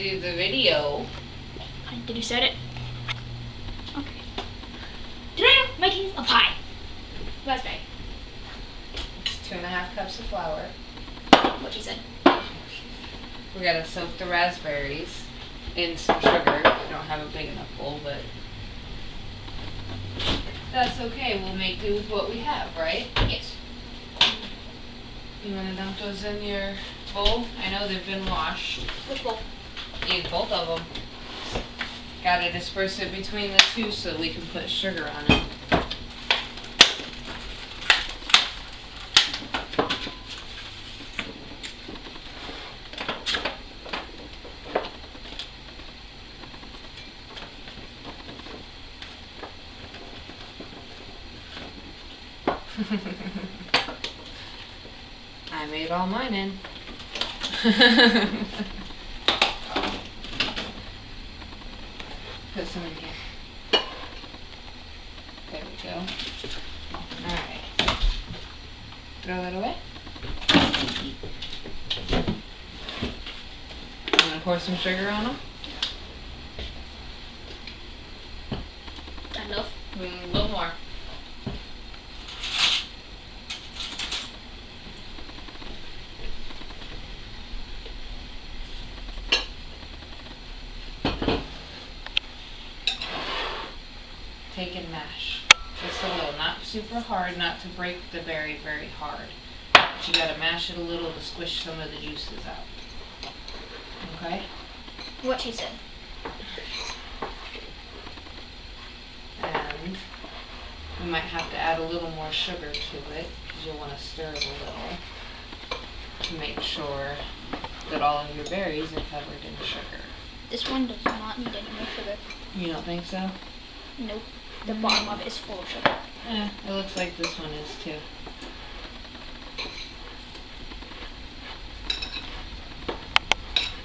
Do the video. Did you set it? Okay. Today I'm making a pie. Raspberry. It's 2.5 cups of flour. What she said. We gotta soak the raspberries in some sugar. We don't have a big enough bowl, but that's okay. We'll make do with what we have, right? Yes. You wanna dump those in your bowl? I know they've been washed. Which bowl? Use both of them. Gotta disperse it between the two so we can put sugar on it. I made all mine in. Put some in here. There we go. Alright. Throw that away. You want to pour some sugar on them? Enough. A little more. Take and mash. Just a little. Not super hard, not to break the berry very hard. But you gotta mash it a little to squish some of the juices out. Okay? What she said. And we might have to add a little more sugar to it because you'll want to stir it a little to make sure that all of your berries are covered in sugar. This one does not need any more sugar. You don't think so? Nope. The bottom of it is full of sugar. It looks like this one is too.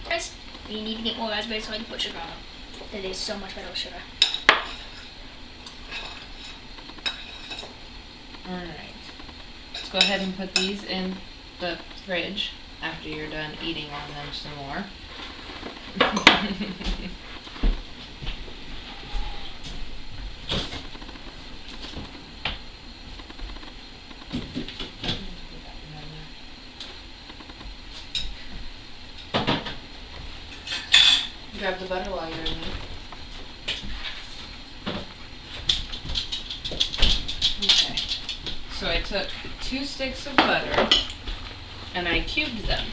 Guys, you need to get more raspberries so I can put sugar on them. That is so much better with sugar. Alright. Let's go ahead and put these in the fridge after you're done eating on them some more. Grab the butter while you're in there. Okay. So I took 2 sticks of butter and I cubed them.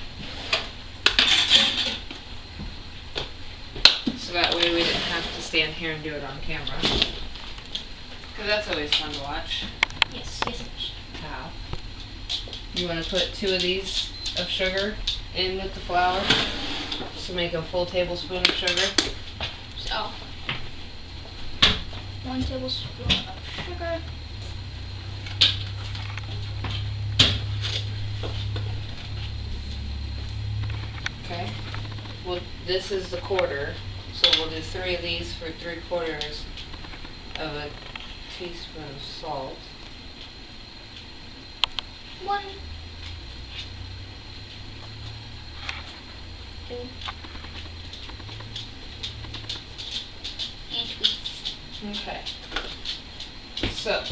So that way we didn't have to stand here and do it on camera. Because that's always fun to watch. Yes, yes, yes. How? You want to put 2 of these of sugar in with the flour? So make a full tablespoon of sugar. So, 1 tablespoon of sugar. Okay. Well, this is the quarter, so we'll do 3 of these for 3/4 of a teaspoon of salt. 1, 2, and 3. Okay. So,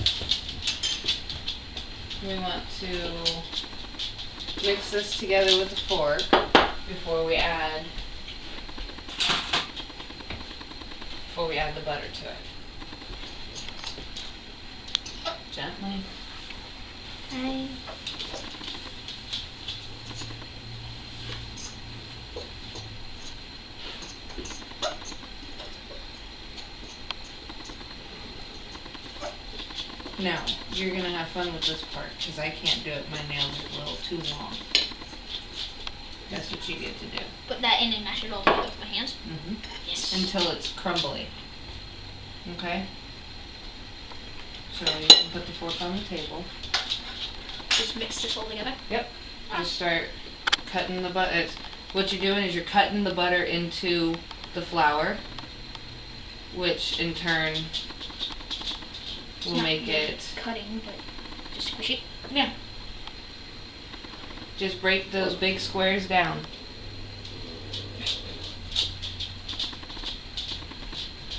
we want to mix this together with a fork before we add the butter to it. Gently. Okay. Now, you're going to have fun with this part because I can't do it. My nails are a little too long. That's what you get to do. Put that in and mash it all together with my hands. Mm-hmm. Yes. Until it's crumbly. Okay? So you can put the fork on the table. Just mix this all together. Yep. Just start cutting the butter. What you're doing is you're cutting the butter into the flour, which in turn will Not make really it... cutting, but just squish it. Yeah. Just break those big squares down.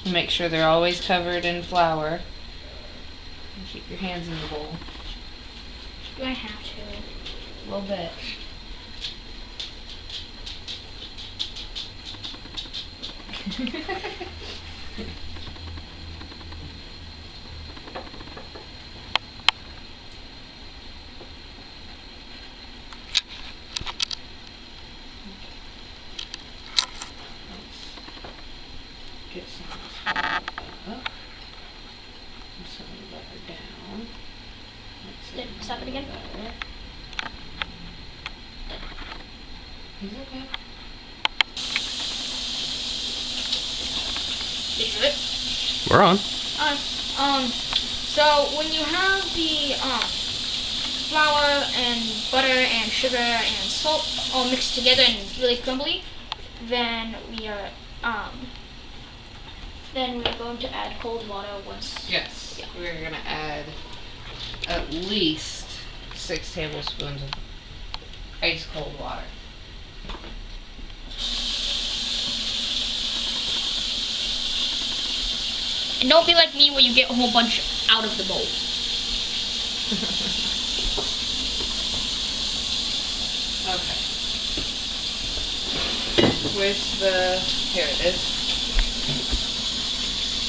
Make sure they're always covered in flour. And keep your hands in the bowl. Do I have to? A little bit. Get some of this butter up. And some of the butter down. Stop it again. Butter. Is it okay? Did you do it? We're on. So when you have the flour and butter and sugar and salt all mixed together and really crumbly, then we're going to add cold water once. Yes. Yeah. We're going to add at least 6 tablespoons of ice cold water. And don't be like me where you get a whole bunch out of the bowl. Okay. Where's here it is.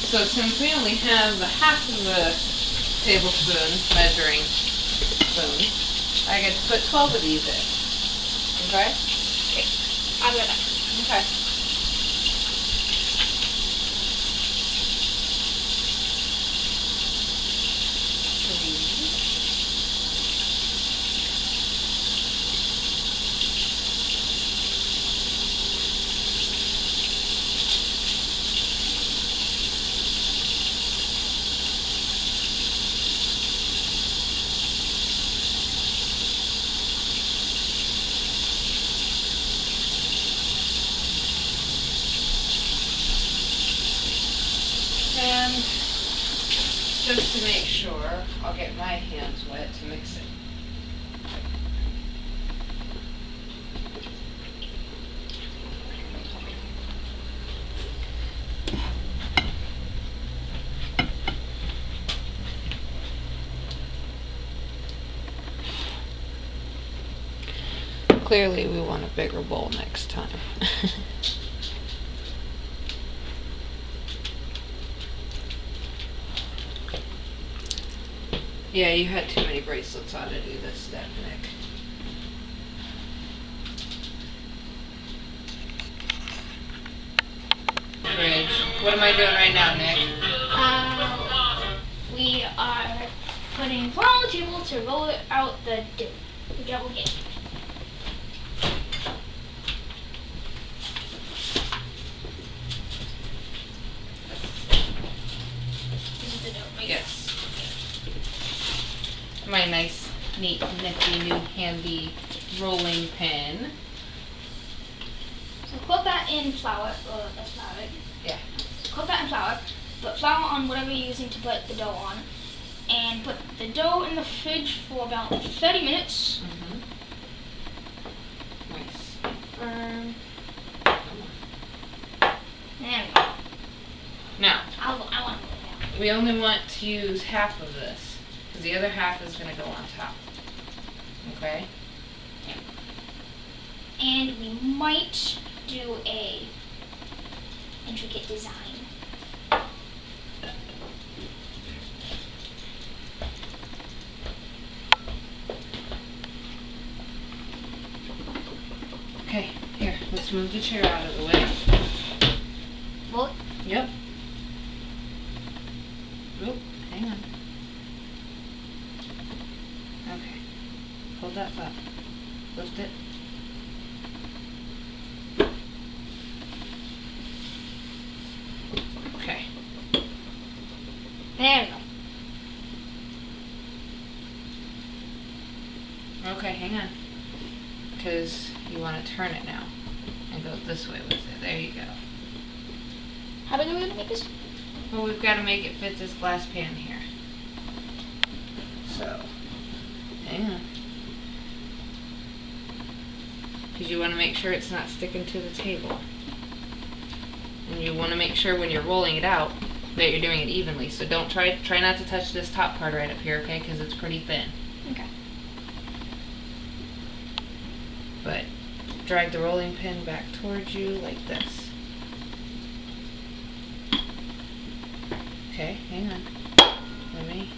So since we only have half of a tablespoon measuring spoon, I get to put 12 of these in. Okay? Okay. I'll be right back. Okay. And just to make sure, I'll get my hands wet to mix it. Clearly we want a bigger bowl next time. Yeah, you had too many bracelets on to do this step, Nick. Fridge. What am I doing right now, Nick? We are putting flour on the table to roll out the dough. Good job again. This is the dough, right? Yes. My nice, neat, nifty, new, handy rolling pin. So coat that in flour. That's flour, right? Yeah. Coat that in flour. Put flour on whatever you're using to put the dough on. And put the dough in the fridge for about 30 minutes. Mm-hmm. Nice. There we go. Now, I want to roll it down. we only want to use half of this, because the other half is going to go on top. Okay? And we might do a intricate design. Okay, here, let's move the chair out of the way. Roll it. Yep. Oop, hang on. Okay. Hold that up. Lift it. Okay. There we go. Okay, hang on. Because you want to turn it now. And go this way with it. There you go. How big are we going to make this? Well, we've got to make it fit this glass pan here. So, hang on. Because you want to make sure it's not sticking to the table. And you want to make sure when you're rolling it out that you're doing it evenly. So don't try not to touch this top part right up here, okay? Because it's pretty thin. Okay. But drag the rolling pin back towards you like this. Okay, hang on. Let me.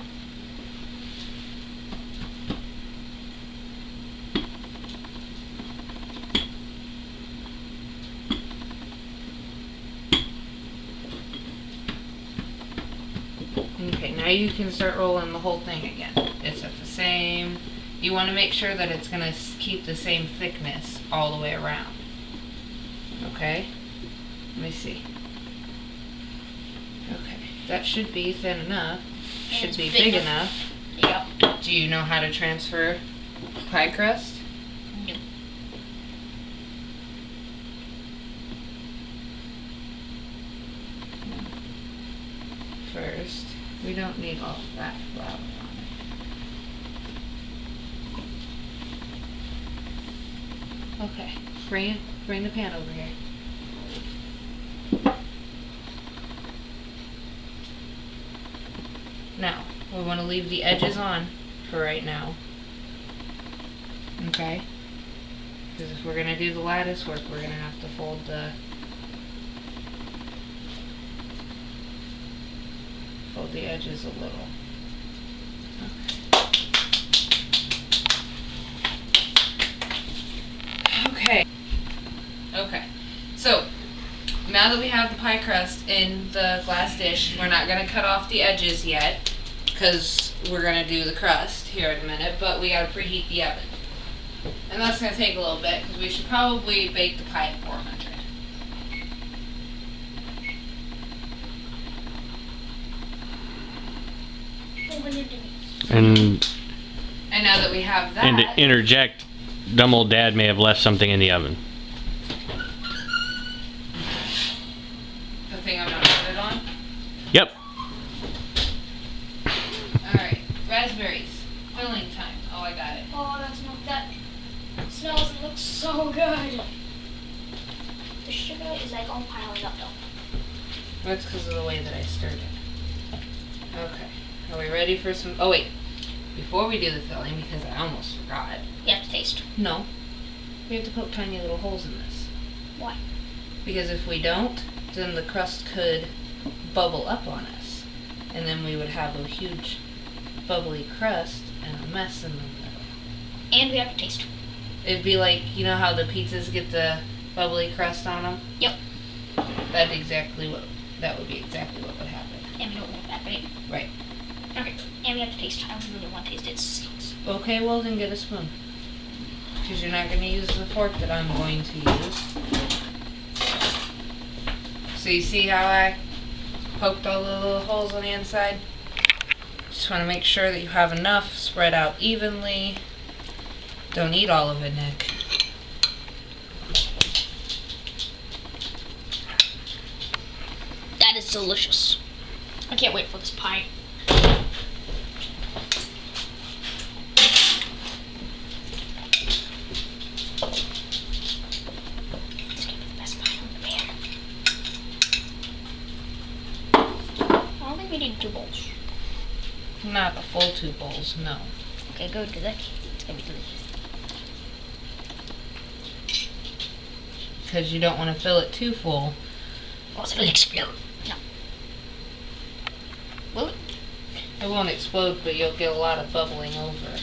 Okay, now you can start rolling the whole thing again. It's at the same. You want to make sure that it's going to keep the same thickness all the way around. Okay? Let me see. Okay, that should be thin enough. Should be big enough. Yep. Do you know how to transfer pie crust? No. First, we don't need all of that flour on it. Okay, bring the pan over here. Now, we want to leave the edges on for right now. Okay? Because if we're going to do the lattice work, we're going to have to fold the edges a little. Okay. Okay. So, now that we have the pie crust in the glass dish, we're not going to cut off the edges yet, because we're going to do the crust here in a minute, but we got to preheat the oven. And that's going to take a little bit, because we should probably bake the pie at 400. And now that we have that... And to interject, dumb old dad may have left something in the oven. The thing I'm not put it on? Yep. Alright, raspberries. Filling time. Oh, I got it. Oh, that smells and looks so good. The sugar is like all piling up though. That's because of the way that I stirred it. Okay. Are we ready for some... Oh, wait. Before we do the filling, because I almost forgot. You have to taste. No. We have to poke tiny little holes in this. Why? Because if we don't, then the crust could bubble up on us. And then we would have a huge bubbly crust and a mess in the middle. And we have to taste. It'd be like, you know how the pizzas get the bubbly crust on them? Yep. That would be exactly what would happen. And we don't want that, right? Right. Okay. And we have to taste. I really want to taste it. It stinks. Okay, well then get a spoon. Because you're not going to use the fork that I'm going to use. So you see how I poked all the little holes on the inside? Just want to make sure that you have enough spread out evenly. Don't eat all of it, Nick. That is delicious. I can't wait for this pie. This could be the best pie on the pan. I don't think we need 2 bowls. Not the full 2 bowls, no. Okay, good, because it's gonna be delicious. Because you don't want to fill it too full. Or else it'll explode. No. Will it? It won't explode, but you'll get a lot of bubbling over.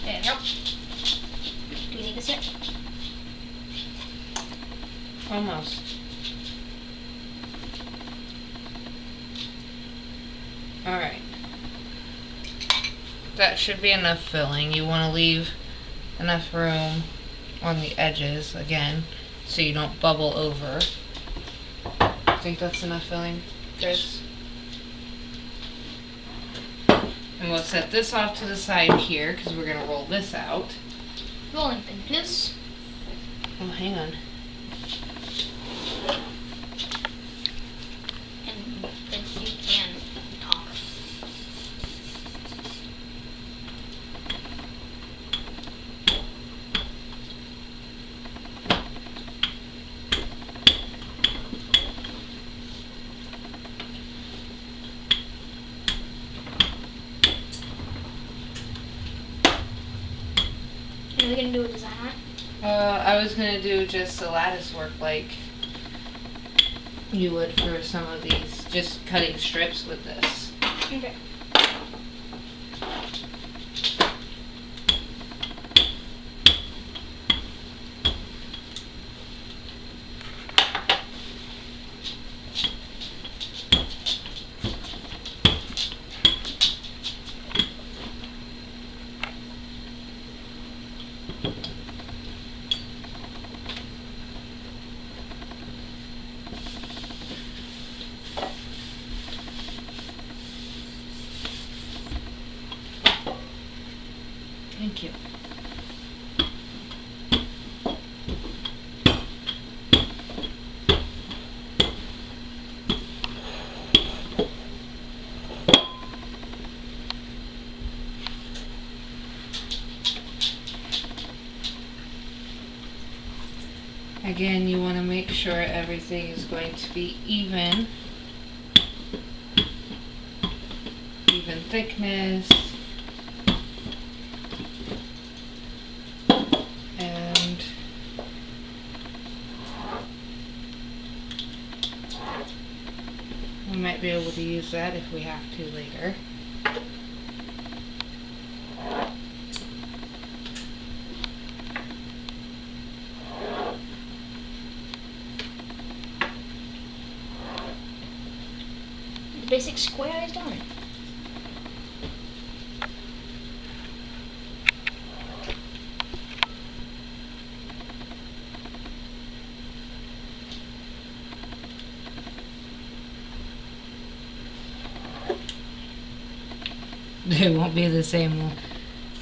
There we go. Do we need this yet? Almost. Alright. That should be enough filling. You want to leave enough room on the edges, again, so you don't bubble over. Think that's enough filling, Chris? And we'll set this off to the side here, because we're going to roll this out. Rolling pin, please. Oh, hang on. And then you can talk. you gonna do a design on it? I was gonna do just a lattice work like you would for some of these, just cutting strips with this. Okay. Thank you. Again, you want to make sure everything is going to be even thickness, and we might be able to use that if we have to later. The basic square is done. It won't be the same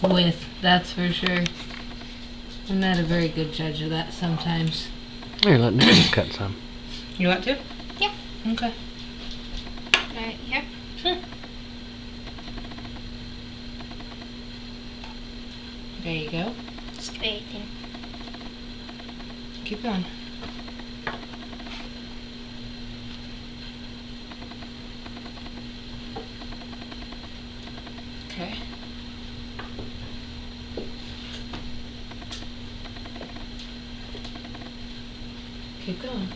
width, that's for sure. I'm not a very good judge of that sometimes. Here, let me cut some. You want to? Yeah. Okay. Right here. Sure. There you go. Straight in. Keep going. Okay. Keep going.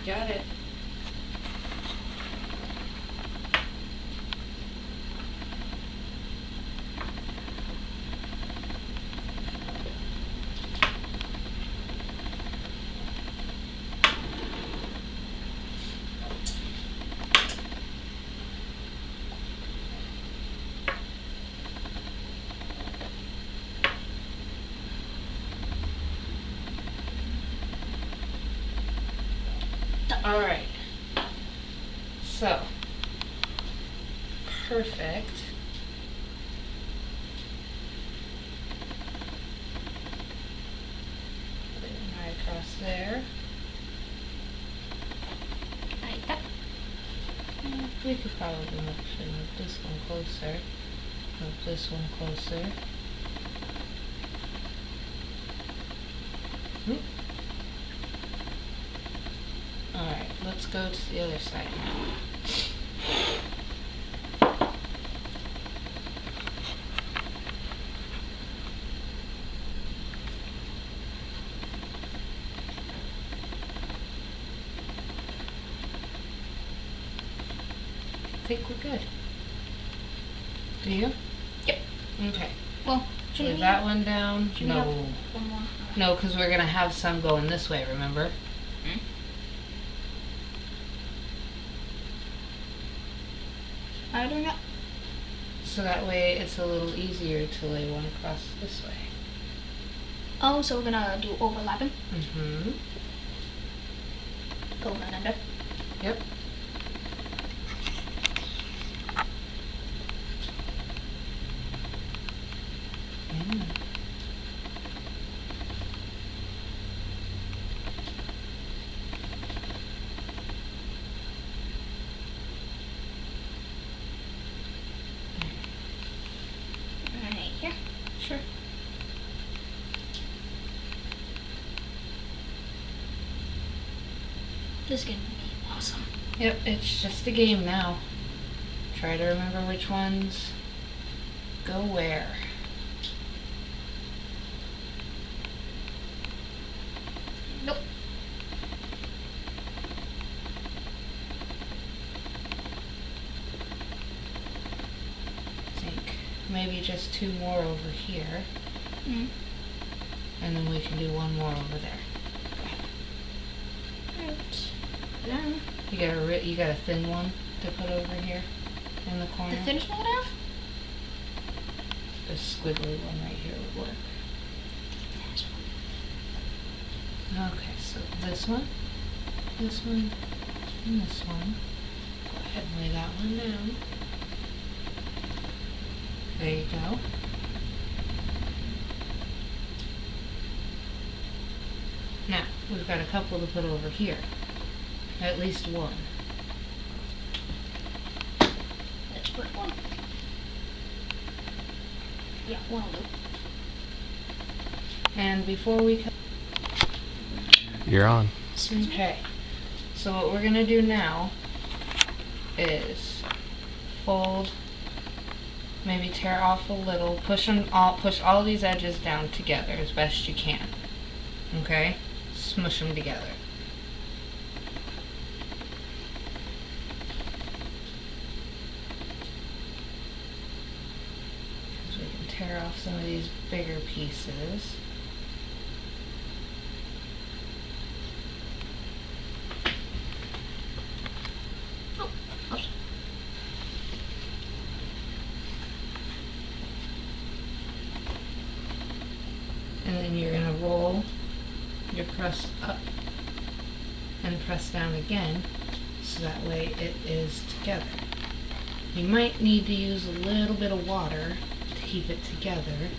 Got it. All right. So, perfect. Put it right across there. Like that. We could probably move this one closer. Move this one closer. Alright, let's go to the other side now. I think we're good. Do you? Yep. Okay. Well, should Lay we that one down. should we have No. one more? No, because we're going to have some going this way, remember? Are you doing that? So that way it's a little easier to lay one across this way. Oh, so we're gonna do overlapping? Mm-hmm. Over and under. Yep. Yeah. Right here. Sure. This is gonna be awesome. Yep, it's just a game now. Try to remember which ones go where. Nope. I think maybe just 2 more over here, Mm. and then we can do 1 more over there. Right. Then You got a thin one to put over here in the corner. the thinnest one I have. The squiggly one right here would work. Okay, so this one, and this one. Go ahead and lay that one down. There you go. Now, we've got a couple to put over here. At least one. Let's put one. Yeah, one will do. And before we You're on. okay, so what we're gonna do now is fold, maybe tear off a little, push all these edges down together as best you can. Okay, smush them together. So we can tear off some of these bigger pieces. Oops. And then you're going to roll your crust up and press down again, so that way it is together. You might need to use a little bit of water to keep it together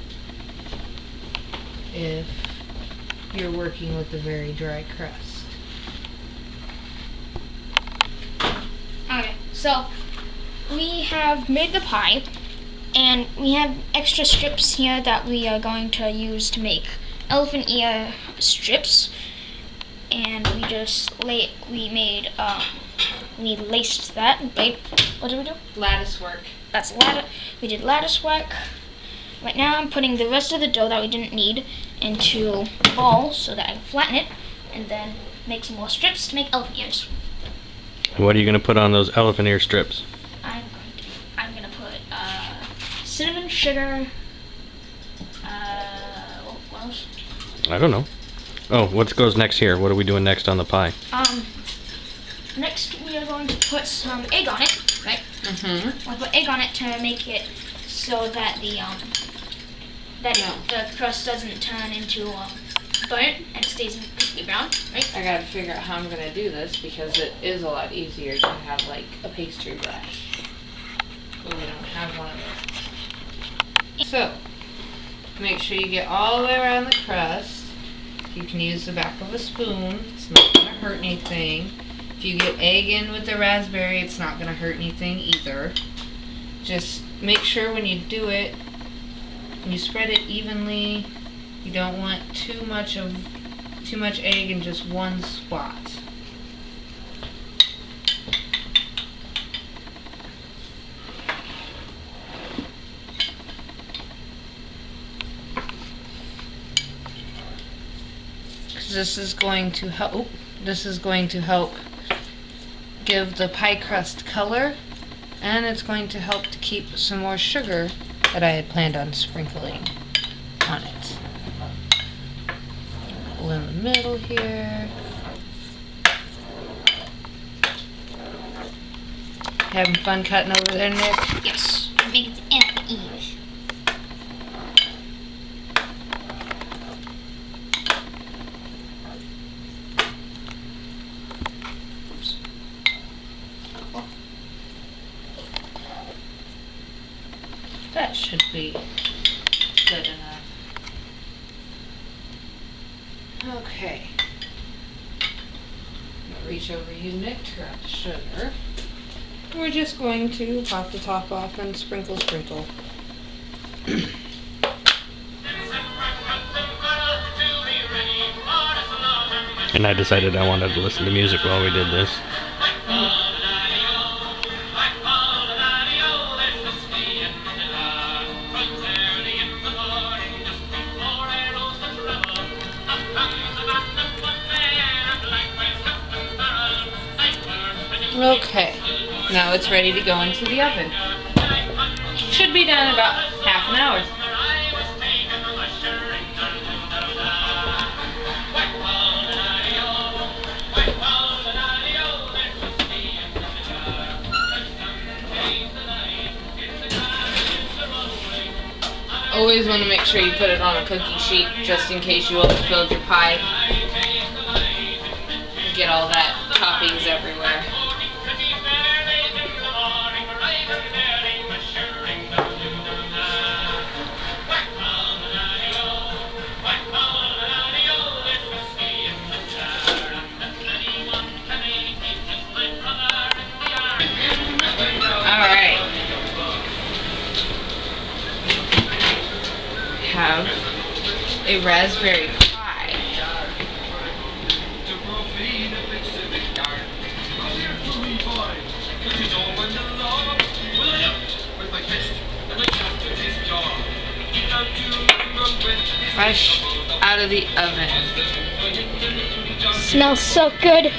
if you're working with a very dry crust. Okay, so we have made the pie, and we have extra strips here that we are going to use to make elephant ear strips. And we laced that. Right? What did we do? Lattice work. That's lattice. We did lattice work. Right now, I'm putting the rest of the dough that we didn't need into a ball so that I can flatten it, and then make some more strips to make elephant ears. What are you going to put on those elephant ear strips? I'm gonna put cinnamon, sugar. What else? I don't know. Oh, what goes next here? What are we doing next on the pie? Next we are going to put some egg on it, right? Mm-hmm. We'll put egg on it to make it so that the crust doesn't turn into burnt and stays crispy brown, right? I gotta figure out how I'm gonna do this because it is a lot easier to have like a pastry brush. But we don't have one of those. So, make sure you get all the way around the crust. You can use the back of a spoon. It's not gonna hurt anything. If you get egg in with the raspberry, it's not gonna hurt anything either. Just make sure when you do it, you spread it evenly. You don't want too much egg in just one spot. This is going to help give the pie crust color, and it's going to help to keep some more sugar that I had planned on sprinkling on it. A little in the middle here. Having fun cutting over there, Nick? Yes. Make it elephant ears. That should be good enough. Okay. I'm gonna reach over you, Nick, to grab the sugar. We're just going to pop the top off and sprinkle. And I decided I wanted to listen to music while we did this. now it's ready to go into the oven. Should be done in about half an hour. Always want to make sure you put it on a cookie sheet just in case you overfilled your pie. Get all that toppings everywhere. Alright. Have a raspberry pie. Fresh out of the oven. Smells so good.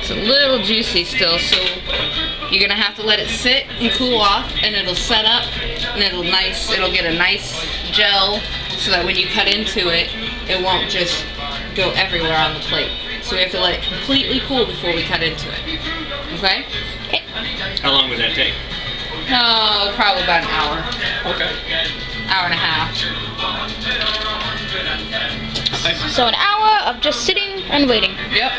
It's a little juicy still, so you're gonna have to let it sit and cool off, and it'll set up, and it'll get a nice gel, so that when you cut into it, it won't just go everywhere on the plate. So we have to let it completely cool before we cut into it. Okay? Okay. How long would that take? No, probably about an hour. Okay. Hour and a half. So an hour of just sitting and waiting. Yep.